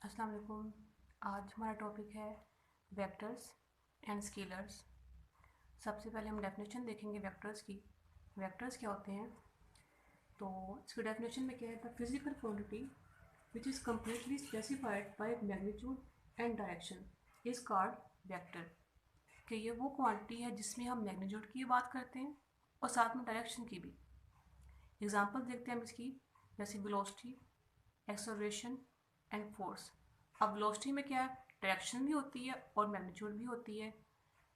अस्सलाम वालेकुम। आज हमारा टॉपिक है वेक्टर्स एंड स्केलर्स। सबसे पहले हम डेफिनेशन देखेंगे वेक्टर्स की। वेक्टर्स क्या होते हैं? तो इसकी डेफिनेशन में क्या है? The physical quantity which is completely specified by magnitude and direction is called vector. कि ये वो क्वांटिटी है जिसमें हम मैग्नीट्यूड की बात करते हैं और साथ में डायरेक्शन की भी। एग्जाम्पल देखते हैं हम इसकी, जैसे वेलोसिटी, एक्सेलरेशन एंड फोर्स। अब वेलोसिटी में क्या है? डायरेक्शन भी होती है और मैग्नीट्यूड भी होती है।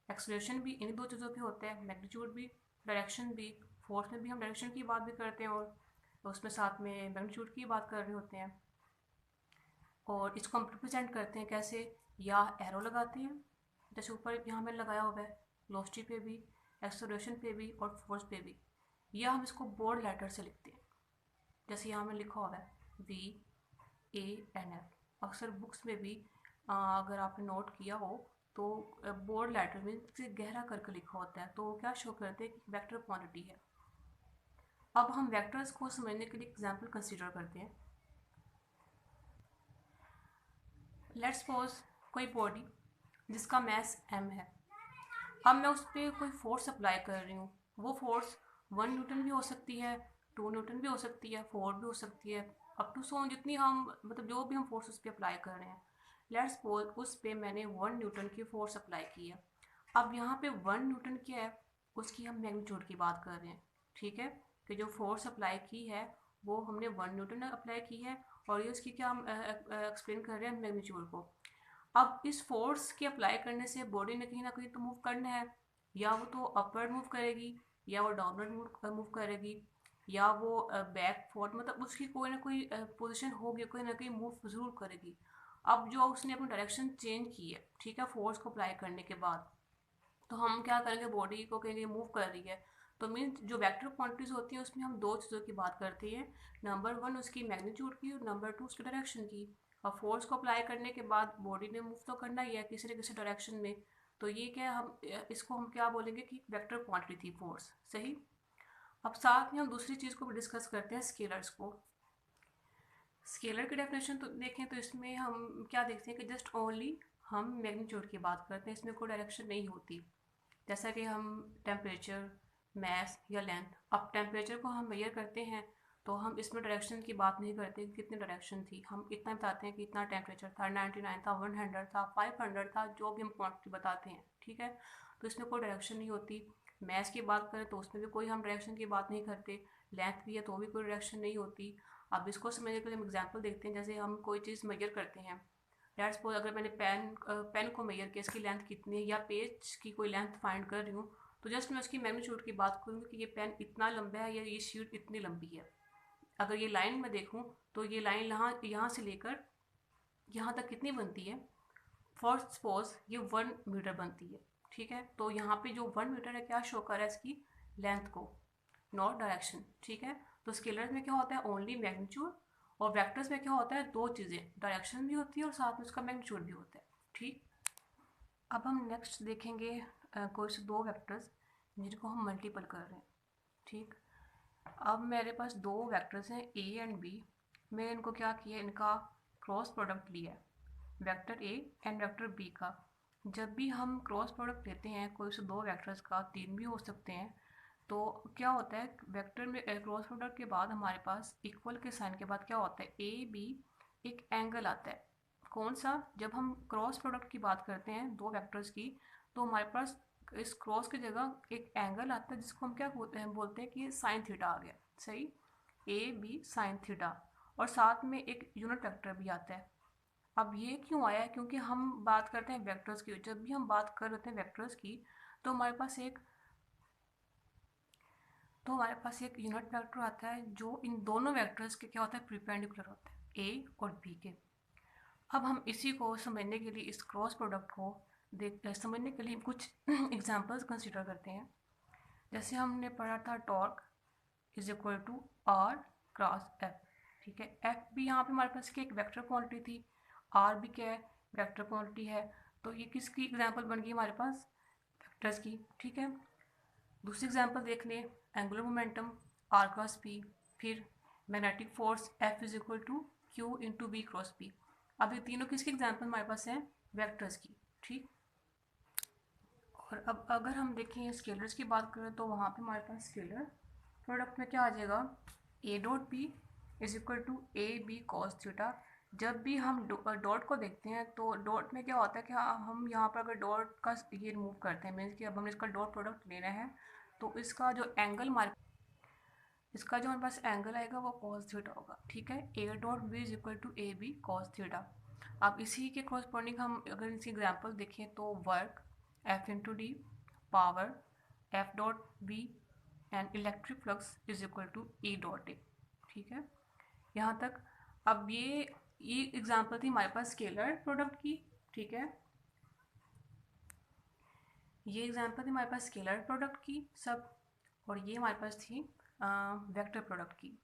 एक्सेलरेशन भी इन दो चीज़ों पे होता है, मैग्नीट्यूड भी, डायरेक्शन भी। फोर्स में भी हम डायरेक्शन की बात भी करते हैं और उसमें साथ में मैग्नीट्यूड की बात कर रहे होते हैं। और इसको हम रिप्रेजेंट करते हैं कैसे? या एरो लगाते हैं, जैसे ऊपर यहाँ में लगाया हुआ है, वेलोसिटी पे भी, एक्सेलरेशन पे भी और फोर्स पे भी। या हम इसको बोल्ड लेटर से लिखते हैं, जैसे यहाँ में लिखा हुआ है VANF। अक्सर बुक्स में भी अगर आपने नोट किया हो तो बोल्ड लेटर में से गहरा करके लिखा होता है, तो क्या शो करते हैं कि वेक्टर क्वांटिटी है। अब हम वेक्टर्स को समझने के लिए एग्जांपल कंसीडर करते हैं। लेट्स सपोज कोई बॉडी जिसका मैस m है। अब मैं उस पर कोई फोर्स अप्लाई कर रही हूँ। वो फोर्स 1 न्यूटन भी हो सकती है, 2 न्यूटन भी हो सकती है, 4 भी हो सकती है, अप टू सो जितनी हम मतलब जो भी हम फोर्स उस पर अप्लाई कर रहे हैं। लेट्स सपोज उस पर मैंने 1 न्यूटन की फोर्स अप्लाई की है। अब यहाँ पे 1 न्यूटन क्या है? उसकी हम मैग्नीट्यूड की बात कर रहे हैं, ठीक है? कि जो फोर्स अप्लाई की है वो हमने 1 न्यूटन अप्लाई की है और ये उसकी क्या हम एक्सप्लेन कर रहे हैं, मैग्नीट्यूड को। अब इस फोर्स के अप्लाई करने से बॉडी ने कहीं ना कहीं तो मूव करना है, या वो तो अपवर्ड मूव करेगी, या वो डाउनवर्ड मूव करेगी, या वो बैक फोर्थ, मतलब उसकी कोई ना कोई पोजीशन होगी, कोई ना कोई मूव ज़रूर करेगी। अब जो उसने अपनी डायरेक्शन चेंज की है, ठीक है, फोर्स को अप्लाई करने के बाद, तो हम क्या करेंगे? बॉडी को कहेंगे मूव कर रही है। तो मीन्स जो वेक्टर क्वांटिटीज होती हैं उसमें हम दो चीज़ों की बात करते हैं, नंबर 1 उसकी मैग्नीट्यूड की और नंबर 2 उसकी डायरेक्शन की। और फोर्स को अप्लाई करने के बाद बॉडी ने मूव तो करना ही है किसी न किसी डायरेक्शन में। तो ये क्या हम इसको हम क्या बोलेंगे कि वेक्टर क्वांटिटी थी फोर्स, सही। अब साथ में हम दूसरी चीज़ को भी डिस्कस करते हैं, स्केलर्स को। स्केलर की डेफिनेशन तो देखें तो इसमें हम क्या देखते हैं कि जस्ट ओनली हम मैग्नीट्यूड की बात करते हैं, इसमें कोई डायरेक्शन नहीं होती। जैसा कि हम टेम्परेचर, मैस या लेंथ, अब टेम्परेचर को हम मेजर करते हैं तो हम इसमें डायरेक्शन की बात नहीं करते कि कितनी डायरेक्शन थी। हम इतना बताते हैं कि इतना टेम्परेचर था, 99 था, 100 था, 500 था, जो भी हम क्वांटिटी बताते हैं, ठीक है। तो इसमें कोई डायरेक्शन नहीं होती। मैस की बात करें तो उसमें भी कोई हम डायरेक्शन की बात नहीं करते। लेंथ भी है तो भी कोई डायरेक्शन नहीं होती। अब इसको समझने के लिए हम एग्जाम्पल देखते हैं। जैसे हम कोई चीज़ मेजर करते हैं, लेट्स सपोज अगर मैंने पेन को मेजर किया, इसकी लेंथ कितनी है, या पेज की कोई लेंथ फाइंड कर रही हूँ, तो जस्ट मैं उसकी मैग्नीट्यूड की बात करूँगी कि ये पेन इतना लंबा है या ये शीट इतनी लंबी है। अगर ये लाइन में देखूँ तो ये लाइन यहाँ से लेकर यहाँ तक कितनी बनती है? फॉर सपोज ये 1 मीटर बनती है, ठीक है। तो यहाँ पे जो 1 मीटर है क्या शो कर रहा है? इसकी लेंथ को, नॉट डायरेक्शन, ठीक है। तो स्केलर्स में क्या होता है? Only magnitude. और वेक्टर्स में क्या होता है? दो चीज़ें, डायरेक्शन भी होती है और साथ में उसका मैग्नीट्यूड भी होता है, ठीक। अब हम नेक्स्ट देखेंगे कोई से दो वेक्टर्स जिनको हम मल्टीपल कर रहे हैं, ठीक। अब मेरे पास दो वेक्टर्स हैं ए एंड बी। मैं इनको क्या किया, इनका क्रॉस प्रोडक्ट लिया है, vector A and vector B का। जब भी हम क्रॉस प्रोडक्ट लेते हैं कोई से दो वेक्टर्स का, तीन भी हो सकते हैं, तो क्या होता है? वेक्टर में क्रॉस प्रोडक्ट के बाद हमारे पास इक्वल के साइन के बाद क्या होता है? ए बी एक एंगल आता है। कौन सा? जब हम क्रॉस प्रोडक्ट की बात करते हैं दो वेक्टर्स की, तो हमारे पास इस क्रॉस की जगह एक एंगल आता है जिसको हम क्या बोलते हैं कि साइन थीटा आ गया, सही। A B sine theta. और साथ में एक यूनिट वेक्टर भी आता है। अब ये क्यों आया है? क्योंकि हम बात करते हैं वेक्टर्स की। जब भी हम बात कर रहे हैं वेक्टर्स की, तो हमारे पास एक यूनिट वेक्टर आता है जो इन दोनों वेक्टर्स के क्या होता है? परपेंडिकुलर होता है, ए और बी के। अब हम इसी को समझने के लिए, इस क्रॉस प्रोडक्ट को समझने के लिए कुछ एग्जांपल्स कंसिडर करते हैं। जैसे हमने पढ़ा था torque is equal to R cross F, ठीक है। एफ भी यहाँ पे हमारे पास की एक वेक्टर क्वांटिटी थी, आर भी क्या है? वेक्टर क्वांटिटी है। तो ये किसकी एग्जांपल बन गई हमारे पास? वेक्टर्स की, ठीक है। दूसरी एग्जांपल देख लें, angular momentum R cross P, फिर magnetic force F is equal to Q into B cross P. अब ये तीनों किसकी एग्जाम्पल हमारे पास हैं? वेक्टर्स की, ठीक। और अब अगर हम देखें स्केलर्स की बात करें तो वहाँ पे हमारे पास स्केलर प्रोडक्ट में क्या आ जाएगा? A dot B is equal to A B cos theta. जब भी हम डॉट को देखते हैं तो डॉट में क्या होता है कि हम यहाँ पर अगर डॉट का ये रिमूव करते हैं, मीन्स कि अब हमें इसका डॉट प्रोडक्ट लेना है, तो इसका जो एंगल इसका जो हमारे पास एंगल आएगा वो कॉस थीटा होगा, ठीक है। A dot B is equal to A B cos theta. अब इसी के कॉरस्पॉन्डिंग हम अगर इसकी एग्जांपल देखें तो work F into D power F dot B and electric flux is equal to E dot A, ठीक है। यहाँ तक अब ये एग्जांपल थी हमारे पास स्केलर प्रोडक्ट की, ठीक है। ये एग्जांपल थी हमारे पास स्केलर प्रोडक्ट की सब, और ये हमारे पास थी वेक्टर प्रोडक्ट की।